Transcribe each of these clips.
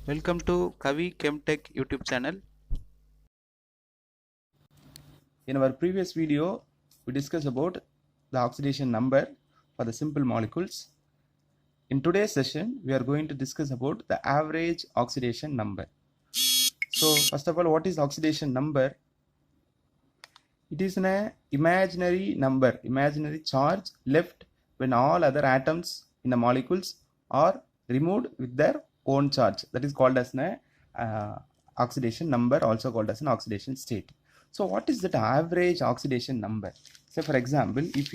Welcome to Kavi Chemtech YouTube channel. In our previous video, we discussed about the oxidation number for the simple molecules. In today's session, we are going to discuss about the average oxidation number. So, first of all, what is oxidation number? It is an imaginary number, imaginary charge left when all other atoms in the molecules are removed with their own charge. That is called as an oxidation number, also called as an oxidation state. So what is that average oxidation number? So for example, if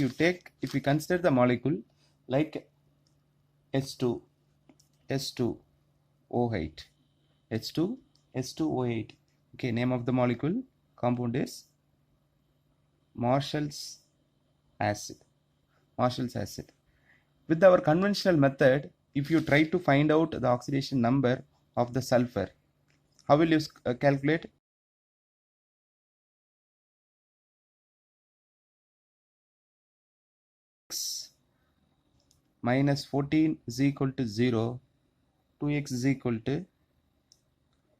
we consider the molecule like H2O8, H2O8. Okay, name of the molecule, compound is Marshall's acid. With our conventional method, if you try to find out the oxidation number of the sulfur, how will you calculate? Minus 14 is equal to 0, 2x is equal to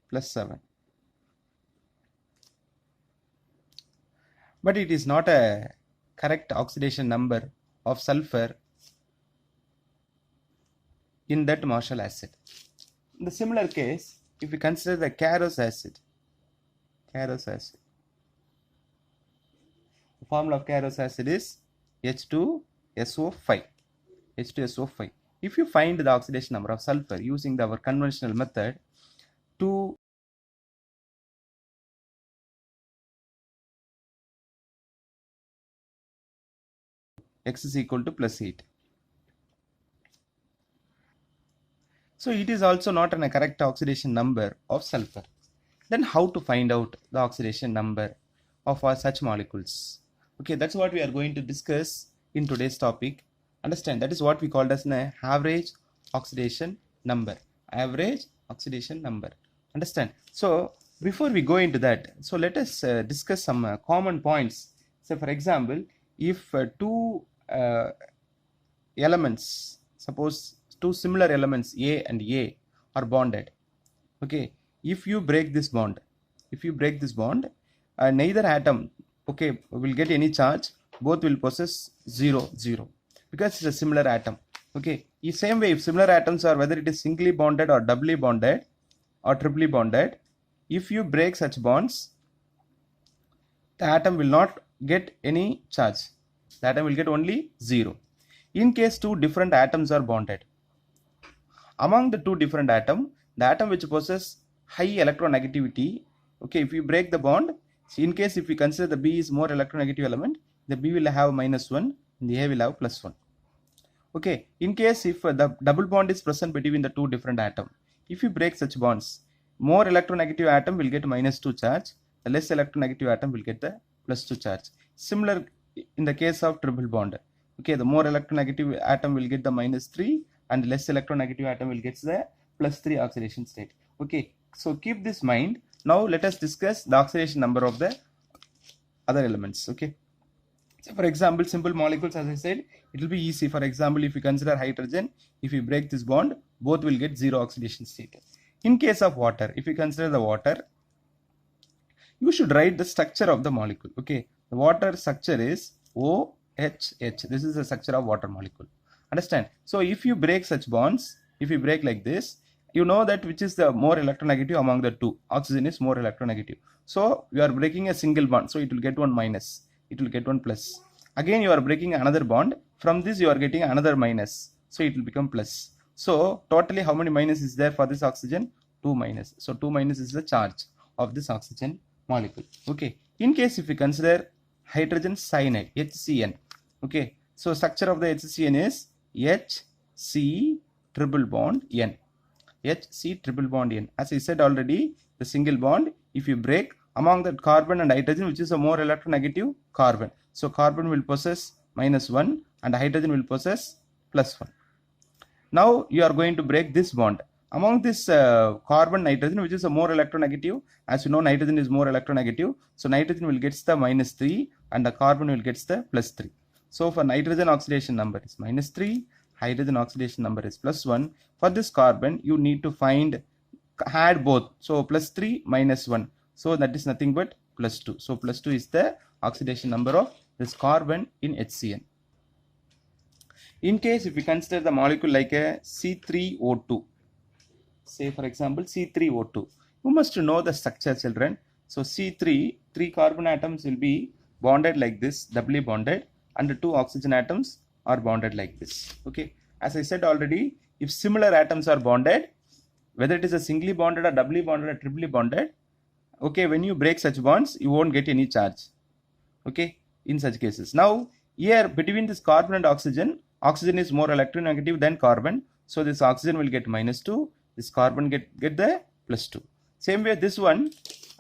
plus 7. But it is not a correct oxidation number of sulfur in that Marshall acid. In the similar case, if we consider the Caros acid, the formula of Caros acid is H2SO5. If you find the oxidation number of sulfur using our conventional method, 2 x is equal to plus 8. So it is also not a correct oxidation number of sulfur. Then how to find out the oxidation number of such molecules? Okay, that's what we are going to discuss in today's topic. Understand, that is what we called as an average oxidation number. Understand? So before we go into that, so let us discuss some common points. So for example, if two elements, suppose two similar elements A and A are bonded, okay, if you break this bond, neither atom, okay, will get any charge, both will possess 0 because it's a similar atom. Okay, in same way, if similar atoms are, whether it is singly bonded or doubly bonded or triply bonded, if you break such bonds, the atom will not get any charge, the atom will get only 0. In case two different atoms are bonded, among the two different atoms, the atom which possesses high electronegativity, okay, if you break the bond, so in case if we consider the B is more electronegative element, the B will have -1 and the A will have +1. Okay, in case if the double bond is present between the two different atoms, if you break such bonds, more electronegative atom will get -2 charge, the less electronegative atom will get the +2 charge. Similar in the case of triple bond, okay, the more electronegative atom will get the -3 and less electronegative atom will get the +3 oxidation state. Okay, so keep this mind. Now let us discuss the oxidation number of the other elements. Okay, so for example, simple molecules, as I said, it will be easy. For example, if you consider hydrogen, if you break this bond, both will get 0 oxidation state. In case of water, if you consider the water, you should write the structure of the molecule. Okay, the water structure is OHH. This is the structure of water molecule. Understand? So if you break such bonds, if you break like this, you know that which is the more electronegative among the two. Oxygen is more electronegative. So you are breaking a single bond, so it will get one minus, it will get one plus. Again you are breaking another bond, from this you are getting another minus, so it will become plus. So totally how many minus is there for this oxygen? 2 minus. So 2 minus is the charge of this oxygen molecule. Okay, in case if we consider hydrogen cyanide, HCN, okay, so structure of the HCN is HC triple bond N. As I said already, the single bond, if you break, among the carbon and hydrogen, which is a more electronegative, carbon. So carbon will possess -1 and hydrogen will possess +1. Now you are going to break this bond. Among this carbon nitrogen, which is a more electronegative, as you know, nitrogen is more electronegative, so nitrogen will get the -3 and the carbon will get the +3. So for nitrogen oxidation number is -3, hydrogen oxidation number is +1. For this carbon, you need to find add both. So plus 3 minus 1. So that is nothing but plus 2. So plus 2 is the oxidation number of this carbon in HCN. In case if we consider the molecule like a C3O2, say for example C3O2, you must know the structure, children. So C3, 3 carbon atoms will be bonded like this, doubly bonded, and 2 oxygen atoms are bonded like this. Okay, as I said already, if similar atoms are bonded, whether it is a singly bonded or doubly bonded or triply bonded, okay, when you break such bonds, you won't get any charge. Okay, in such cases. Now, here between this carbon and oxygen, oxygen is more electronegative than carbon. So this oxygen will get -2, this carbon get the +2. Same way this one,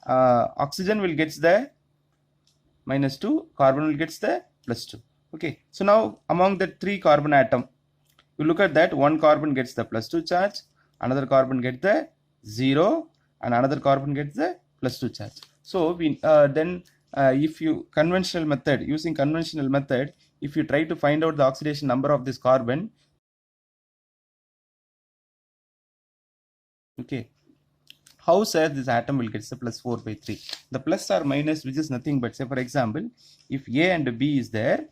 oxygen will get the -2, carbon will get the +2. Okay, so now among the 3 carbon atom, you look at that, one carbon gets the +2 charge, another carbon gets the 0, and another carbon gets the +2 charge. So we if you using conventional method, if you try to find out the oxidation number of this carbon, okay, how sir this atom will get the +4/3? The plus or minus, which is nothing but, say for example, if A and B is there,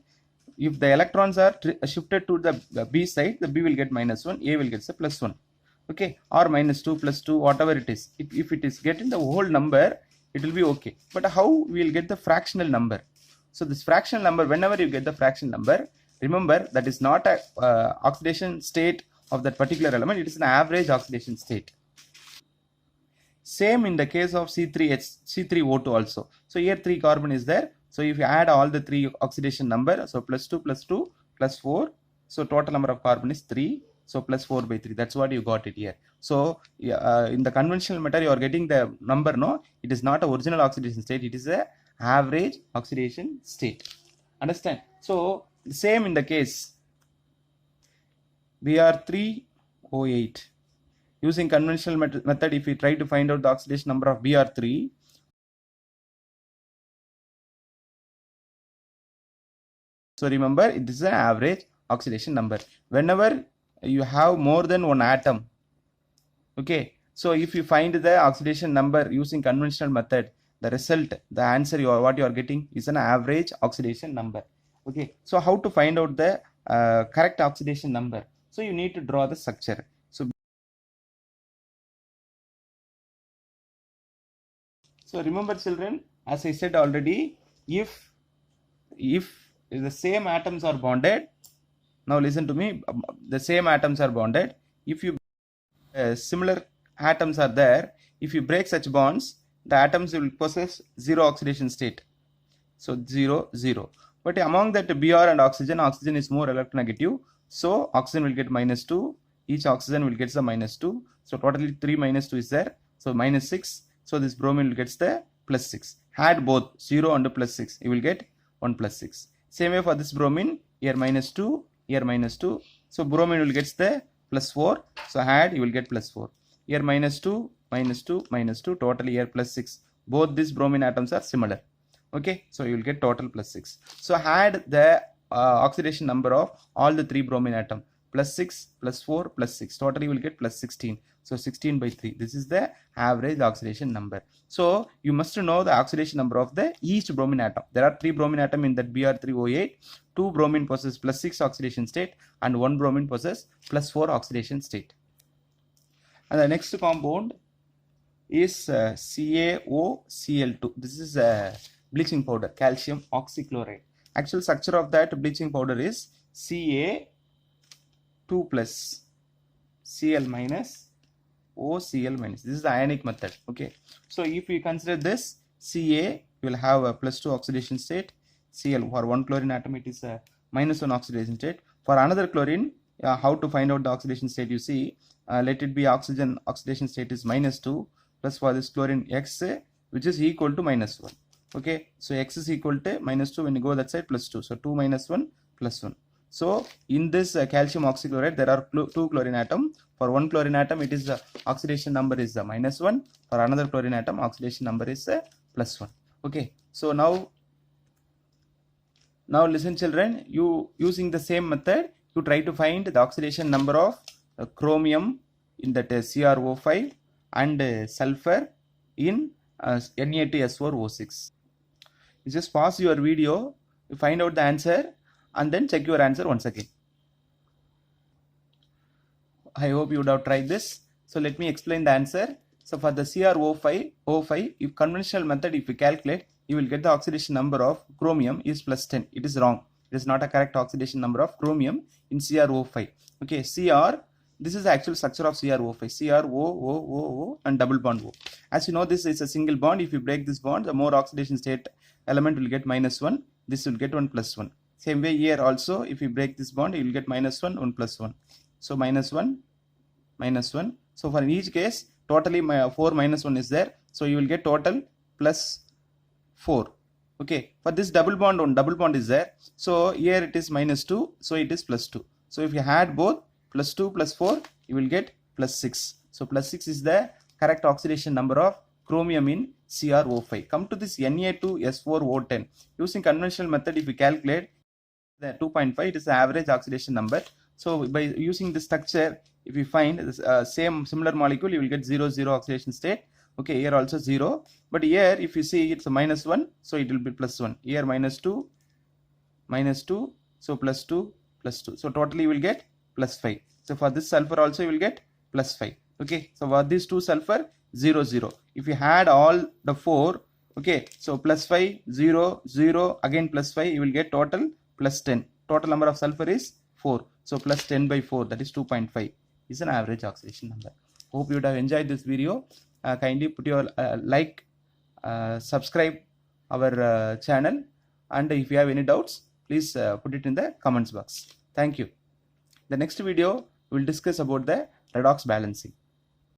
if the electrons are shifted to the B side, the B will get -1, A will get the +1. Okay, or -2, +2, whatever it is. If it is getting the whole number, it will be okay. But how we will get the fractional number? So this fractional number, whenever you get the fractional number, remember that is not a oxidation state of that particular element, it is an average oxidation state. Same in the case of C3O2 also. So here 3 carbon is there. So if you add all the 3 oxidation number, so +2, +2, +4, so total number of carbon is 3. So +4/3. That's what you got it here. So in the conventional method, you are getting the number. No, it is not a original oxidation state. It is a average oxidation state. Understand? So same in the case Br3O8. Using conventional method, if we try to find out the oxidation number of Br3, so remember it is an average oxidation number. Whenever you have more than one atom, okay, so if you find the oxidation number using conventional method, the result, the answer what you are getting is an average oxidation number. Okay, so how to find out the correct oxidation number? So you need to draw the structure. So remember children, as I said already, if the same atoms are bonded, now listen to me, the same atoms are bonded. If you similar atoms are there, if you break such bonds, the atoms will possess 0 oxidation state. So 0, 0. But among that Br and oxygen is more electronegative. So oxygen will get -2. Each oxygen will get the -2. So totally 3 -2 is there. So -6. So this bromine will get the +6. Add both 0 and +6. You will get 1 + 6. Same way for this bromine, here -2, here -2. So bromine will get the +4. So add, you will get +4. Here -2, -2, -2. Totally here +6. Both these bromine atoms are similar. Okay, so you will get total +6. So add the oxidation number of all the 3 bromine atom. +6, +4, +6. Totally you will get +16. So 16/3. This is the average oxidation number. So you must know the oxidation number of the each bromine atom. There are 3 bromine atom in that Br3O8. 2 bromine possess +6 oxidation state and 1 bromine possess +4 oxidation state. And the next compound is CaOCl2. This is a bleaching powder, calcium oxychloride. Actual structure of that bleaching powder is Ca2 plus Cl minus OCl minus. This is the ionic method. Okay, so if we consider this, Ca will have a +2 oxidation state. Cl, for one chlorine atom it is a -1 oxidation state. For another chlorine, how to find out the oxidation state? You see, let it be oxygen oxidation state is -2, plus for this chlorine X, which is equal to -1. Okay, so X is equal to -2. When you go that side, +2. So 2 - 1 + 1. So in this calcium oxychloride, there are 2 chlorine atom. For one chlorine atom, it is the oxidation number is -1. For another chlorine atom, oxidation number is +1. Okay, so now listen children, you using the same method, you try to find the oxidation number of chromium in that CrO5 and sulfur in Na2SO6. You just pause your video, you find out the answer and then check your answer once again. I hope you would have tried this. So let me explain the answer. So for the CrO5, if conventional method, if you calculate, you will get the oxidation number of chromium is plus 10. It is wrong. It is not a correct oxidation number of chromium in CrO5. Okay, this is the actual structure of CrO5. CrO and double bond O. As you know, this is a single bond. If you break this bond, the more oxidation state element will get -1. This will get 1 plus 1. Same way here also, if you break this bond, you will get -1, 1 plus 1. So -1, -1. So for each case, totally 4 minus 1 is there. So you will get total plus 4. Okay. For this double bond is there. So here it is -2. So it is plus 2. So if you add both plus 2 plus 4, you will get plus 6. So plus 6 is the correct oxidation number of chromium in CrO5. Come to this Na2S4O10. Using conventional method, if you calculate the 2.5, it is the average oxidation number. So by using this structure, if you find this similar molecule, you will get 0, 0 oxidation state. Okay, here also 0. But here, if you see, it's a -1, so it will be plus 1. Here -2, so plus 2, plus 2. So totally you will get plus 5. So for this sulfur also you will get plus 5. Okay, so for these two sulfur, 0, 0. If you add all the 4, okay, so plus 5, 0, 0, again plus 5, you will get total plus 10. Total number of sulfur is 4. So plus 10 by 4, that is 2.5 is an average oxidation number. Hope you would have enjoyed this video. Kindly put your like, subscribe our channel, and if you have any doubts, please put it in the comments box. Thank you. The next video we will discuss about the redox balancing.